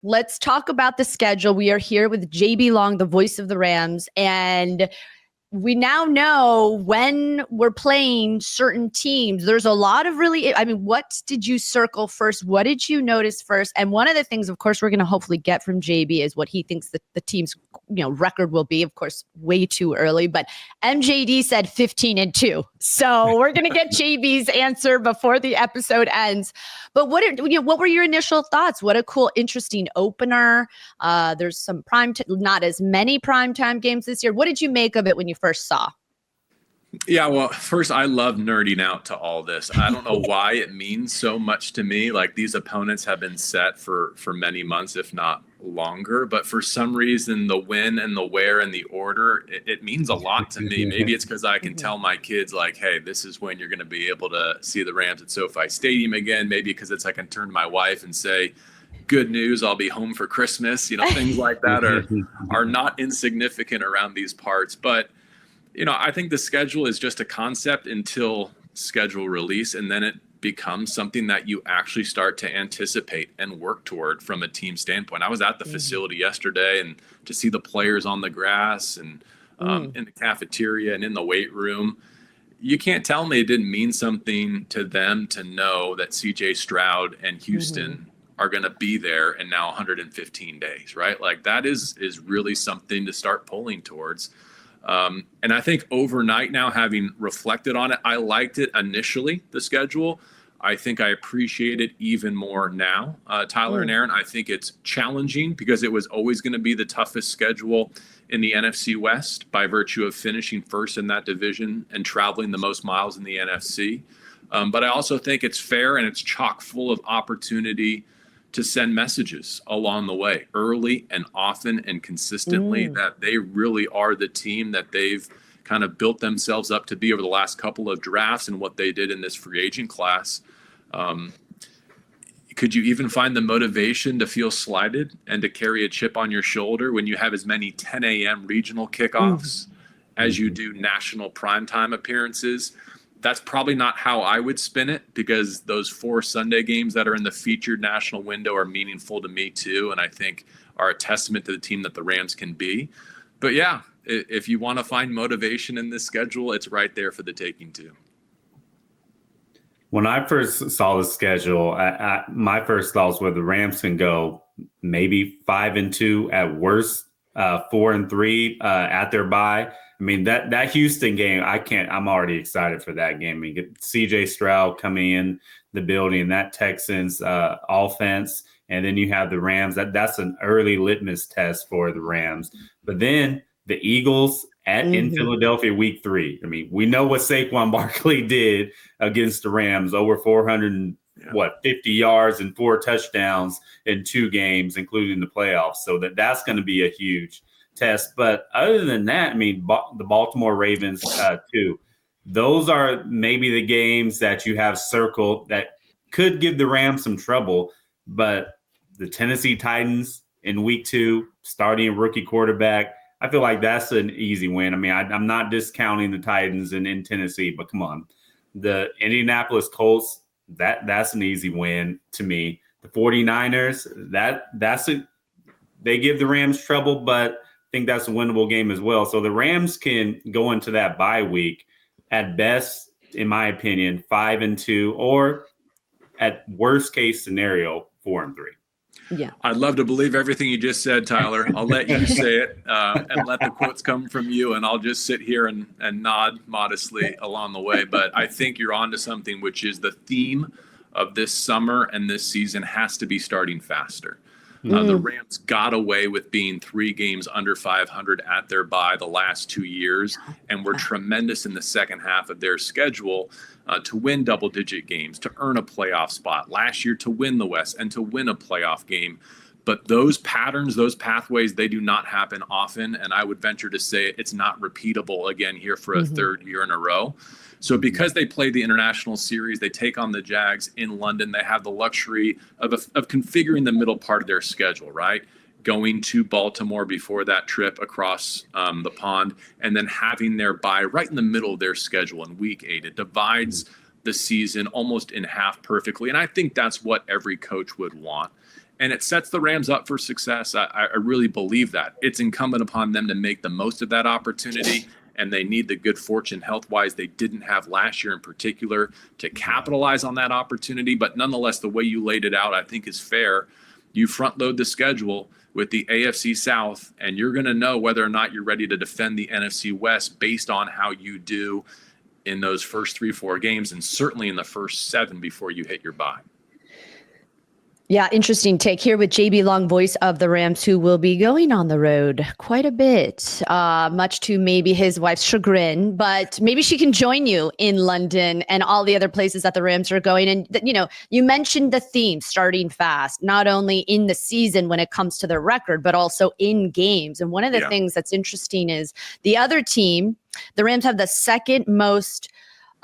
let's talk about the schedule. We are here with JB Long, the voice of the Rams, and we now know when we're playing certain teams. There's a lot of what did you circle first? What did you notice first? And one of the things, of course, we're going to hopefully get from JB is what he thinks that the team's record will be. Of course, way too early, but MJD said 15-2. So we're going to get JB's answer before the episode ends. But what were your initial thoughts? What a cool, interesting opener. There's some not as many primetime games this year. What did you make of it when you first saw? Yeah, well, first, I love nerding out to all this. I don't know why it means so much to me. Like, these opponents have been set for many months, if not longer. But for some reason, the when and the where and the order, it means a lot to me. Maybe it's because I can tell my kids, like, hey, this is when you're going to be able to see the Rams at SoFi Stadium again. Maybe because it's I can turn to my wife and say, good news, I'll be home for Christmas. Things like that are not insignificant around these parts. But I think the schedule is just a concept until schedule release, and then it becomes something that you actually start to anticipate and work toward from a team standpoint. I was at the facility yesterday, and to see the players on the grass and in the cafeteria and in the weight room, you can't tell me it didn't mean something to them to know that CJ Stroud and Houston are going to be there in now 115 days, right? Like, that is really something to start pulling towards. And I think overnight now, having reflected on it, I liked it initially, the schedule. I think I appreciate it even more now. Tyler and Erin, I think it's challenging because it was always going to be the toughest schedule in the NFC West by virtue of finishing first in that division and traveling the most miles in the NFC. But I also think it's fair and it's chock full of opportunity to send messages along the way, early and often and consistently, that they really are the team that they've kind of built themselves up to be over the last couple of drafts and what they did in this free agent class. Could you even find the motivation to feel slighted and to carry a chip on your shoulder when you have as many 10 a.m. regional kickoffs as you do national primetime appearances? That's probably not how I would spin it, because those 4 Sunday games that are in the featured national window are meaningful to me too, and I think are a testament to the team that the Rams can be. But yeah, if you want to find motivation in this schedule, it's right there for the taking too. When I first saw the schedule, my first thoughts were the Rams can go maybe 5-2 at worst, 4-3 at their bye. I mean, that Houston game, I'm already excited for that game. I mean, get CJ Stroud coming in the building, that Texans offense, and then you have the Rams. That's an early litmus test for the Rams. But then the Eagles in Philadelphia week 3. I mean, we know what Saquon Barkley did against the Rams, over 450 yards and 4 touchdowns in 2 games, including the playoffs. So that's going to be a huge test. But other than that, I mean, the Baltimore Ravens too. Those are maybe the games that you have circled that could give the Rams some trouble. But the Tennessee Titans in week 2, starting a rookie quarterback, I feel like that's an easy win. I mean, I'm not discounting the Titans in Tennessee, but come on. The Indianapolis Colts, that's an easy win to me. The 49ers, they give the Rams trouble, but I think that's a winnable game as well. So the Rams can go into that bye week at best, in my opinion, 5-2, or at worst case scenario, 4-3. Yeah, I'd love to believe everything you just said, Tyler. I'll let you say it and let the quotes come from you, and I'll just sit here and nod modestly along the way. But I think you're onto something, which is the theme of this summer and this season has to be starting faster. The Rams got away with being 3 games under 500 at their bye the last 2 years, and were tremendous in the second half of their schedule to win double-digit games, to earn a playoff spot. Last year, to win the West and to win a playoff game. But those patterns, those pathways, they do not happen often, and I would venture to say it's not repeatable again here for a third year in a row. So because they play the international series, they take on the Jags in London, they have the luxury of configuring the middle part of their schedule, right? Going to Baltimore before that trip across the pond, and then having their bye right in the middle of their schedule in week 8. It divides the season almost in half perfectly. And I think that's what every coach would want. and it sets the Rams up for success. I really believe that. It's incumbent upon them to make the most of that opportunity, and they need the good fortune health-wise they didn't have last year in particular to capitalize on that opportunity. But nonetheless, the way you laid it out, I think, is fair. You front-load the schedule with the AFC South, and you're going to know whether or not you're ready to defend the NFC West based on how you do in those first 3-4 games, and certainly in the first 7 before you hit your bye. Yeah, interesting take here with JB Long, voice of the Rams, who will be going on the road quite a bit, much to maybe his wife's chagrin, but maybe she can join you in London and all the other places that the Rams are going. And, you mentioned the theme, starting fast, not only in the season when it comes to their record, but also in games. And one of the things that's interesting is the other team, the Rams have the second most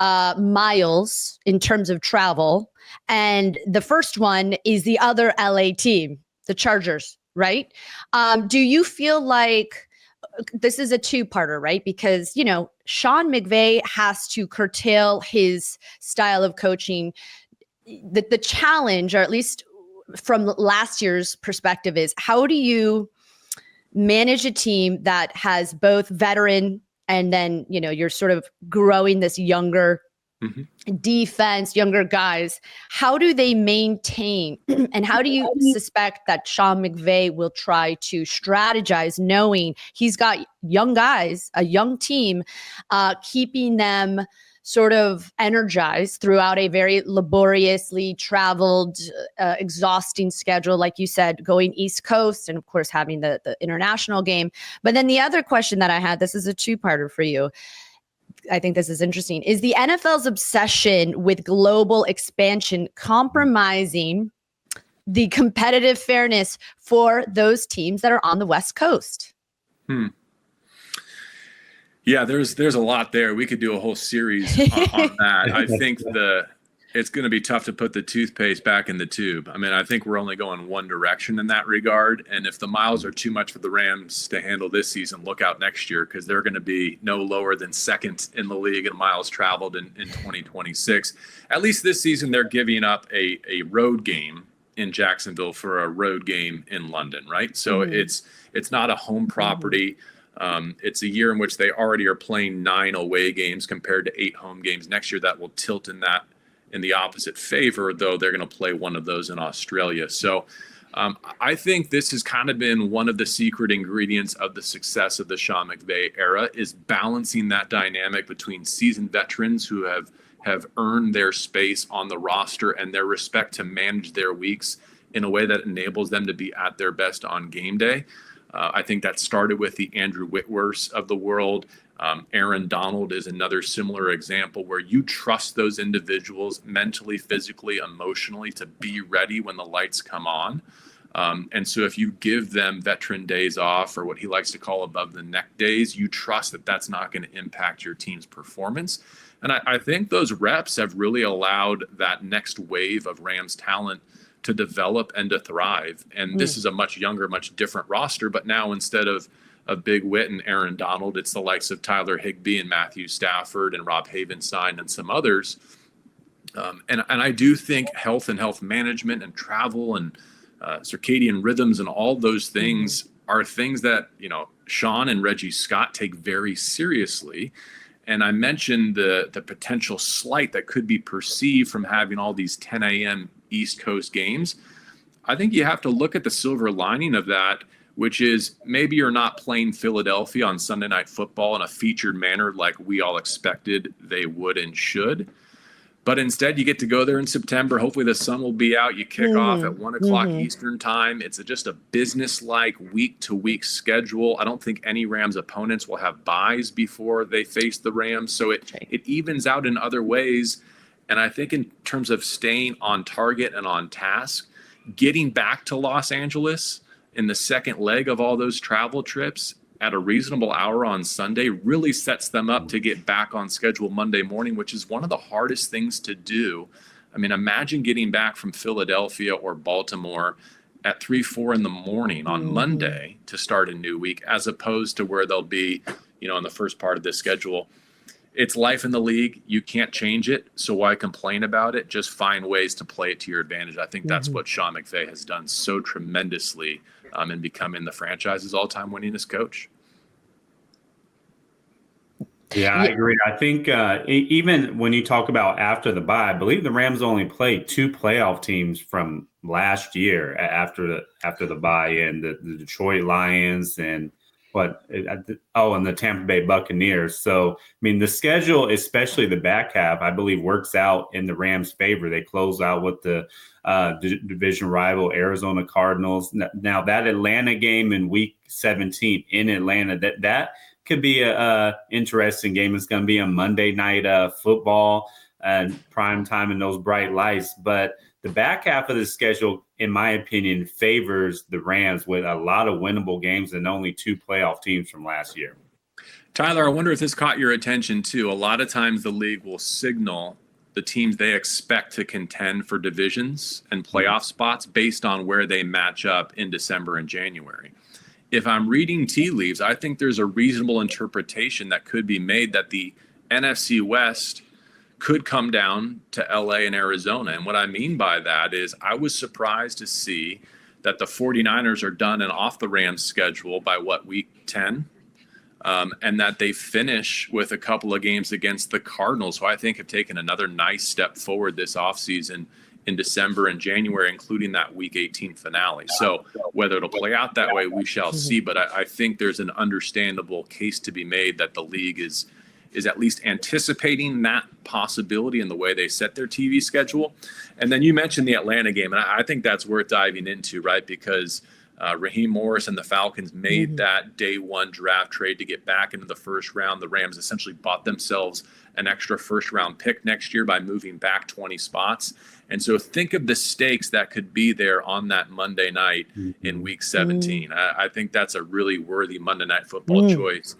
miles in terms of travel. And the first one is the other LA team, the Chargers, right? Do you feel like this is a two-parter, right? Because, Sean McVay has to curtail his style of coaching. The challenge, or at least from last year's perspective, is how do you manage a team that has both veteran and then, you're sort of growing this younger defense, younger guys. How do they maintain and how do you suspect that Sean McVay will try to strategize, knowing he's got young guys, a young team, keeping them sort of energized throughout a very laboriously traveled, exhausting schedule, like you said, going East Coast and, of course, having the international game. But then the other question that I had, this is a two-parter for you. I think this is interesting, is the NFL's obsession with global expansion compromising the competitive fairness for those teams that are on the West Coast? Yeah, there's a lot there. We could do a whole series on that. I think it's going to be tough to put the toothpaste back in the tube. I mean, I think we're only going one direction in that regard. And if the miles are too much for the Rams to handle this season, look out next year, because they're going to be no lower than second in the league in miles traveled in 2026. At least this season, they're giving up a road game in Jacksonville for a road game in London, right? So it's not a home property. It's a year in which they already are playing 9 away games compared to 8 home games. Next year, that will tilt in the opposite favor, though they're going to play one of those in Australia. So I think this has kind of been one of the secret ingredients of the success of the Sean McVay era, is balancing that dynamic between seasoned veterans who have earned their space on the roster and their respect to manage their weeks in a way that enables them to be at their best on game day. I think that started with the Andrew Whitworths of the world. Aaron Donald is another similar example, where you trust those individuals mentally, physically, emotionally to be ready when the lights come on. And so if you give them veteran days off, or what he likes to call above the neck days, you trust that that's not going to impact your team's performance. And I think those reps have really allowed that next wave of Rams talent to develop and to thrive. And this is a much younger, much different roster. But now, instead of Big Witt and Aaron Donald, it's the likes of Tyler Higbee and Matthew Stafford and Rob Havenstein and some others. And I do think health and health management and travel and circadian rhythms and all those things are things that, Sean and Reggie Scott take very seriously. And I mentioned the potential slight that could be perceived from having all these 10 a.m. East Coast games. I think you have to look at the silver lining of that, which is maybe you're not playing Philadelphia on Sunday Night Football in a featured manner like we all expected they would and should. But instead, you get to go there in September. Hopefully the sun will be out. You kick off at 1 o'clock Eastern time. It's just a business-like week-to-week schedule. I don't think any Rams opponents will have byes before they face the Rams. So it evens out in other ways. And I think in terms of staying on target and on task, getting back to Los Angeles in the second leg of all those travel trips at a reasonable hour on Sunday really sets them up to get back on schedule Monday morning, which is one of the hardest things to do. I mean, imagine getting back from Philadelphia or Baltimore at 3-4 in the morning on Monday to start a new week, as opposed to where they'll be, in the first part of the schedule. it's life in the league. You can't change it. So why complain about it? Just find ways to play it to your advantage. I think that's what Sean McVay has done so tremendously in becoming the franchise's all-time winningest coach. Yeah, I agree. I think even when you talk about after the bye, I believe the Rams only played 2 playoff teams from last year after the bye, and the Detroit Lions and and the Tampa Bay Buccaneers. So, I mean, the schedule, especially the back half, I believe works out in the Rams' favor. They close out with the division rival Arizona Cardinals. Now, that Atlanta game in Week 17 in Atlanta, that could be a interesting game. It's going to be a Monday night football and prime time in those bright lights. But the back half of the schedule, in my opinion, favors the Rams with a lot of winnable games and only 2 playoff teams from last year. Tyler, I wonder if this caught your attention too. A lot of times the league will signal the teams they expect to contend for divisions and playoff spots based on where they match up in December and January. If I'm reading tea leaves, I think there's a reasonable interpretation that could be made that the NFC West could come down to LA and Arizona. And what I mean by that is I was surprised to see that the 49ers are done and off the Rams schedule by week 10? And that they finish with a couple of games against the Cardinals, who I think have taken another nice step forward this offseason in December and January, including that Week 18 finale. So whether it'll play out that way, we shall see. But I think there's an understandable case to be made that the league is at least anticipating that possibility in the way they set their TV schedule. And then you mentioned the Atlanta game, and I think that's worth diving into, right? Because Raheem Morris and the Falcons made that day one draft trade to get back into the first round. The Rams essentially bought themselves an extra first round pick next year by moving back 20 spots. And so think of the stakes that could be there on that Monday night in Week 17. I think that's a really worthy Monday Night Football choice.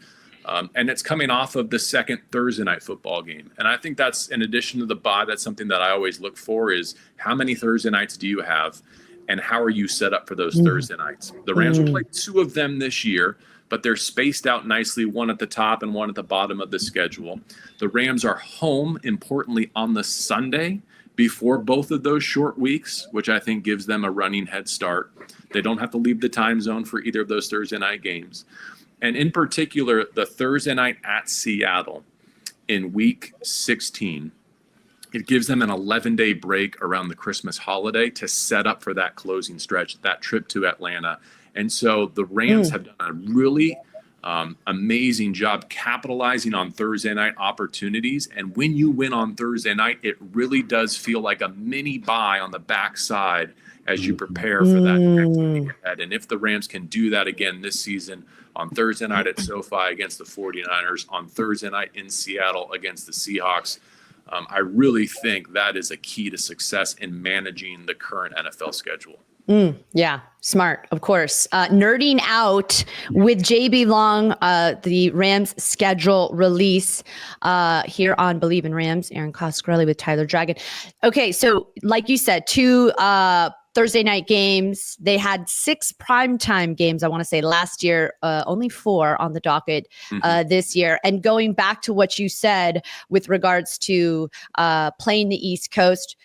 And it's coming off of the second Thursday night football game. And I think that's, in addition to the bye, that's something that I always look for is how many Thursday nights do you have? And how are you set up for those Thursday nights? The Rams will play 2 of them this year, but they're spaced out nicely, one at the top and one at the bottom of the schedule. The Rams are home, importantly, on the Sunday before both of those short weeks, which I think gives them a running head start. They don't have to leave the time zone for either of those Thursday night games. And in particular, the Thursday night at Seattle in Week 16, it gives them an 11-day break around the Christmas holiday to set up for that closing stretch, that trip to Atlanta. And so the Rams have done a really amazing job capitalizing on Thursday night opportunities. And when you win on Thursday night, it really does feel like a mini bye on the backside as you prepare for that next week ahead. And if the Rams can do that again this season on Thursday night at SoFi against the 49ers, on Thursday night in Seattle against the Seahawks, I really think that is a key to success in managing the current NFL schedule. Yeah, smart, of course. Nerding out with JB Long, the Rams schedule release here on Believe in Rams. Erin Coscarelli with Tyler Dragon. Okay, so like you said, 2 Thursday night games. They had 6 primetime games, I want to say, last year, only 4 on the docket this year. And going back to what you said with regards to playing the East Coast,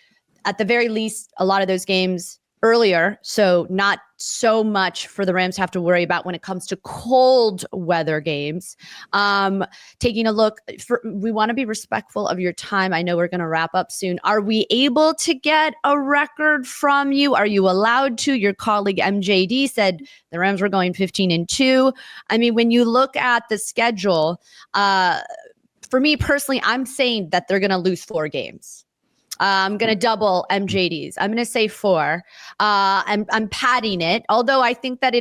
at the very least, a lot of those games earlier, so not so much for the Rams to have to worry about when it comes to cold weather games. Taking a look, we want to be respectful of your time. I know we're going to wrap up soon. Are we able to get a record from you? Are you allowed to? Your colleague MJD said the Rams were going 15-2. I mean, when you look at the schedule, for me personally, I'm saying that they're going to lose 4 games. I'm going to double MJD's. I'm going to say 4. I'm padding it, although I think that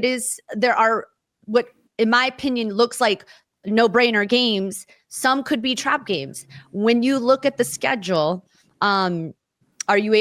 there are what, in my opinion, looks like no-brainer games. Some could be trap games. When you look at the schedule, are you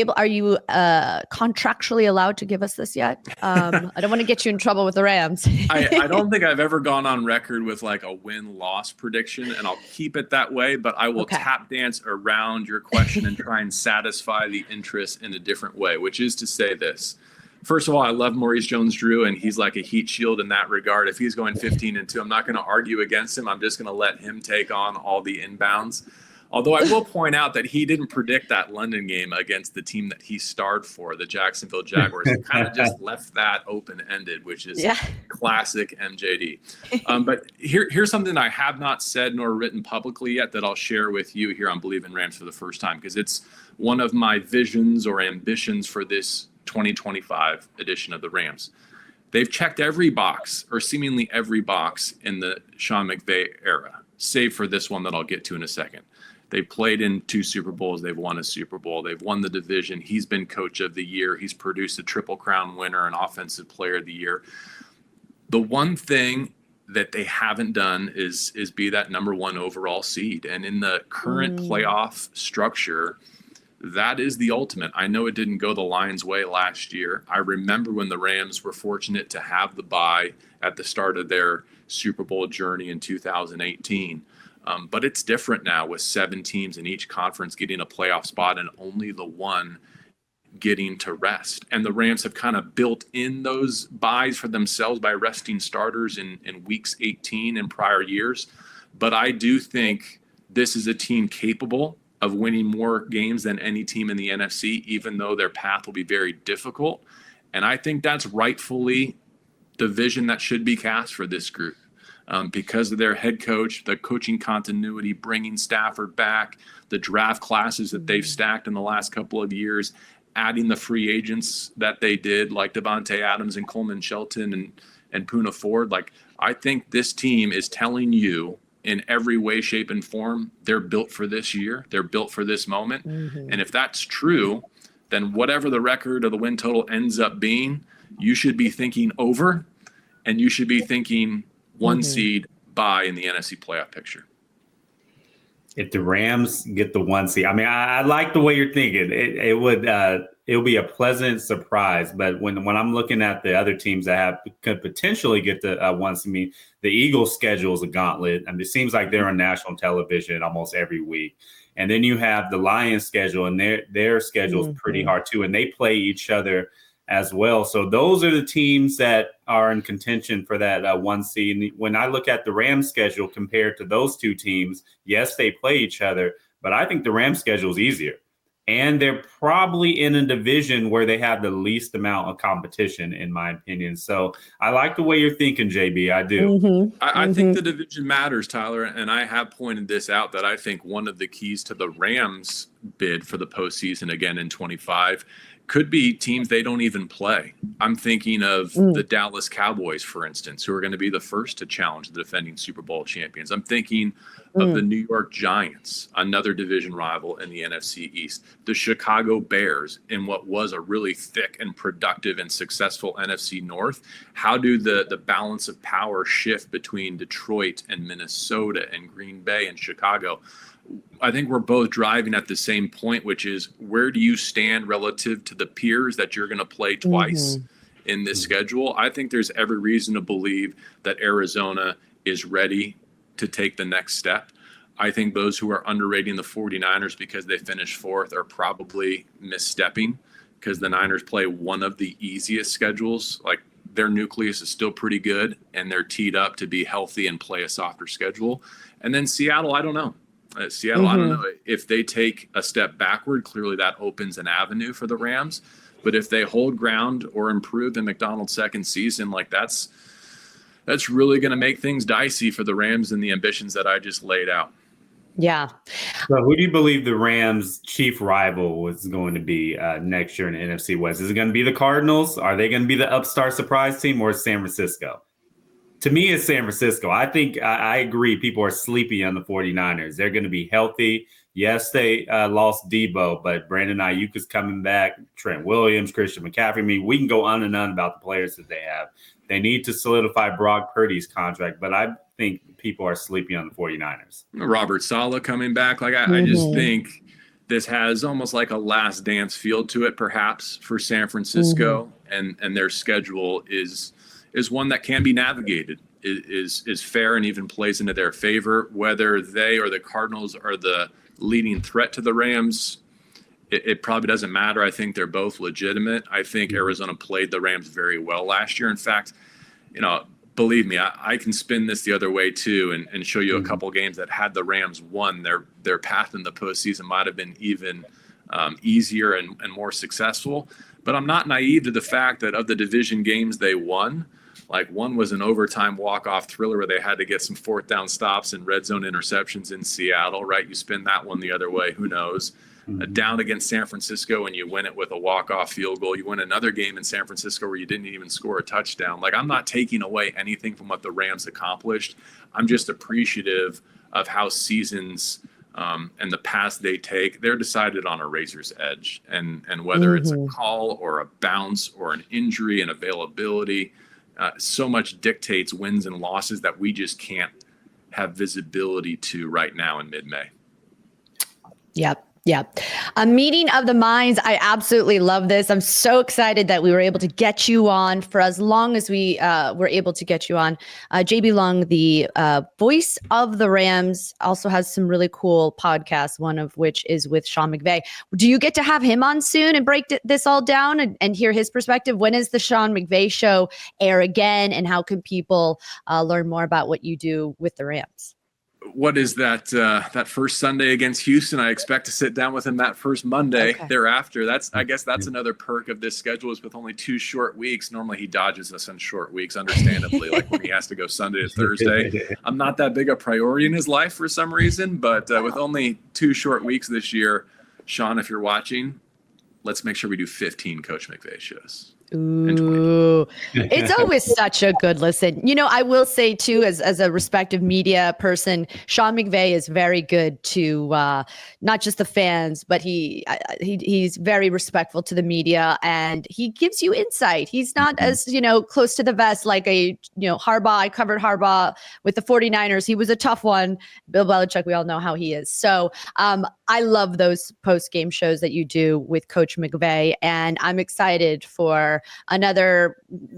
contractually allowed to give us this yet? I don't want to get you in trouble with the Rams. I don't think I've ever gone on record with like a win-loss prediction, and I'll keep it that way, but I will tap dance around your question and try and satisfy the interest in a different way, which is to say this. first of all, I love Maurice Jones-Drew, and he's like a heat shield in that regard. If he's going 15-2, I'm not going to argue against him. I'm just going to let him take on all the inbounds. Although I will point out that he didn't predict that London game against the team that he starred for, the Jacksonville Jaguars. He kind of just left that open-ended, which is classic MJD. But here's something I have not said nor written publicly yet that I'll share with you here on Believe in Rams for the first time, because it's one of my visions or ambitions for this 2025 edition of the Rams. They've checked every box, or seemingly every box, in the Sean McVay era, save for this one that I'll get to in a second. They played in 2 Super Bowls. They've won a Super Bowl. They've won the division. He's been coach of the year. He's produced a Triple Crown winner, an offensive player of the year. The one thing that they haven't done is be that number 1 overall seed. And in the current playoff structure, that is the ultimate. I know it didn't go the Lions' way last year. I remember when the Rams were fortunate to have the bye at the start of their Super Bowl journey in 2018. But it's different now with 7 teams in each conference getting a playoff spot and only the one getting to rest. And the Rams have kind of built in those buys for themselves by resting starters in weeks 18 in prior years. But I do think this is a team capable of winning more games than any team in the NFC, even though their path will be very difficult. And I think that's rightfully the vision that should be cast for this group. Because of their head coach, the coaching continuity, bringing Stafford back, the draft classes that they've stacked in the last couple of years, adding the free agents that they did, like Devontae Adams and Coleman Shelton and Poona Ford. Like, I think this team is telling you in every way, shape, and form, they're built for this year. They're built for this moment. And if that's true, then whatever the record or the win total ends up being, you should be thinking over, and you should be thinking 1 seed bye in the NFC playoff picture. If the Rams get the 1 seed, I mean, I like the way you're thinking. It'll be a pleasant surprise. But when I'm looking at the other teams that could potentially get the 1 seed, I mean, the Eagles' schedule is a gauntlet. I mean, it seems like they're on national television almost every week. And then you have the Lions' schedule, and their schedule is pretty hard too, and they play each other as well. So those are the teams that are in contention for that 1 seed. And when I look at the Rams schedule compared to those 2 teams, yes, they play each other, but I think the Rams schedule is easier. And they're probably in a division where they have the least amount of competition, in my opinion. So I like the way you're thinking, JB. I do. I think the division matters, Tyler. And I have pointed this out, that I think one of the keys to the Rams bid for the postseason again in 25 could be teams they don't even play. I'm thinking of the Dallas Cowboys, for instance, who are going to be the first to challenge the defending Super Bowl champions. I'm thinking of the New York Giants, another division rival in the NFC East, the Chicago Bears in what was a really thick and productive and successful NFC North. How do the balance of power shift between Detroit and Minnesota and Green Bay and Chicago? I think we're both driving at the same point, which is, where do you stand relative to the peers that you're going to play twice in this schedule? I think there's every reason to believe that Arizona is ready to take the next step. I think those who are underrating the 49ers because they finished 4th are probably misstepping, because the Niners play one of the easiest schedules. Like, their nucleus is still pretty good, and they're teed up to be healthy and play a softer schedule. And then Seattle, I don't know. I don't know if they take a step backward. Clearly that opens an avenue for the Rams. But if they hold ground or improve in McDonald's second season, like that's really going to make things dicey for the Rams and the ambitions that I just laid out. Yeah. So who do you believe the Rams' chief rival is going to be next year in the NFC West? Is it going to be the Cardinals? Are they going to be the upstart surprise team, or San Francisco? To me, it's San Francisco. I think I agree. People are sleepy on the 49ers. They're going to be healthy. Yes, they lost Debo, but Brandon Ayuk is coming back. Trent Williams, Christian McCaffrey. I mean, we can go on and on about the players that they have. They need to solidify Brock Purdy's contract, but I think people are sleepy on the 49ers. Robert Saleh coming back. Like, I just think this has almost like a last dance feel to it, perhaps, for San Francisco, and their schedule is one that can be navigated, is fair, and even plays into their favor. Whether they or the Cardinals are the leading threat to the Rams it probably doesn't matter. I think they're both legitimate. I think Arizona played the Rams very well last year. In fact, believe me, I can spin this the other way too, and show you a couple games that had the Rams won, their path in the postseason might have been even easier and more successful. But I'm not naive to the fact that of the division games they won, like one was an overtime walk-off thriller where they had to get some fourth down stops and red zone interceptions in Seattle, right? You spin that one the other way, who knows? Down against San Francisco and you win it with a walk-off field goal. You win another game in San Francisco where you didn't even score a touchdown. Like, I'm not taking away anything from what the Rams accomplished. I'm just appreciative of how seasons and the paths they take, they're decided on a razor's edge. And whether it's a call or a bounce or an injury and availability, so much dictates wins and losses that we just can't have visibility to right now in mid-May. Yep. Yeah. A meeting of the minds. I absolutely love this. I'm so excited that we were able to get you on for as long as we were able to get you on. JB Long, the voice of the Rams, also has some really cool podcasts, one of which is with Sean McVay. Do you get to have him on soon and break this all down and hear his perspective? When is the Sean McVay show air again? And how can people learn more about what you do with the Rams? What is that first Sunday against Houston? I expect to sit down with him that first Monday thereafter. I guess that's another perk of this schedule, is with only 2 short weeks. Normally he dodges us on short weeks, understandably, like when he has to go Sunday to Thursday. I'm not that big a priority in his life for some reason, but with only 2 short weeks this year, Sean, if you're watching, let's make sure we do 15 Coach McVay shows. Ooh, it's always such a good listen. I will say too, as a respective media person, Sean McVay is very good to not just the fans, but he's very respectful to the media, and he gives you insight. He's not as close to the vest like a Harbaugh. I covered Harbaugh with the 49ers. He was a tough one. Bill Belichick, we all know how he is. So I love those post-game shows that you do with Coach McVay, and I'm excited for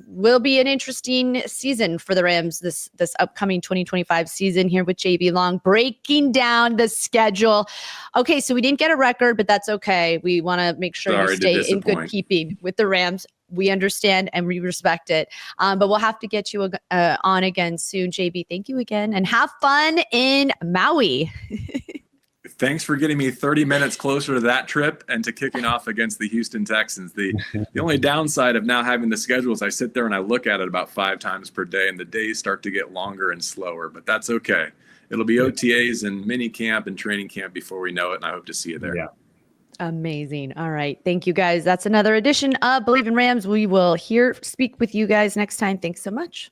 will be an interesting season for the Rams this upcoming 2025 season here with JB Long, breaking down the schedule. Okay, so we didn't get a record, but that's okay. We want to make sure you stay in good keeping with the Rams. We understand and we respect it. But we'll have to get you on again soon, JB. Thank you again, and have fun in Maui. Thanks for getting me 30 minutes closer to that trip and to kicking off against the Houston Texans. The only downside of now having the schedule is I sit there and I look at it about 5 times per day, and the days start to get longer and slower, but that's okay. It'll be OTAs and mini camp and training camp before we know it, and I hope to see you there. Yeah. Amazing. All right. Thank you, guys. That's another edition of Believe in Rams. We will speak with you guys next time. Thanks so much.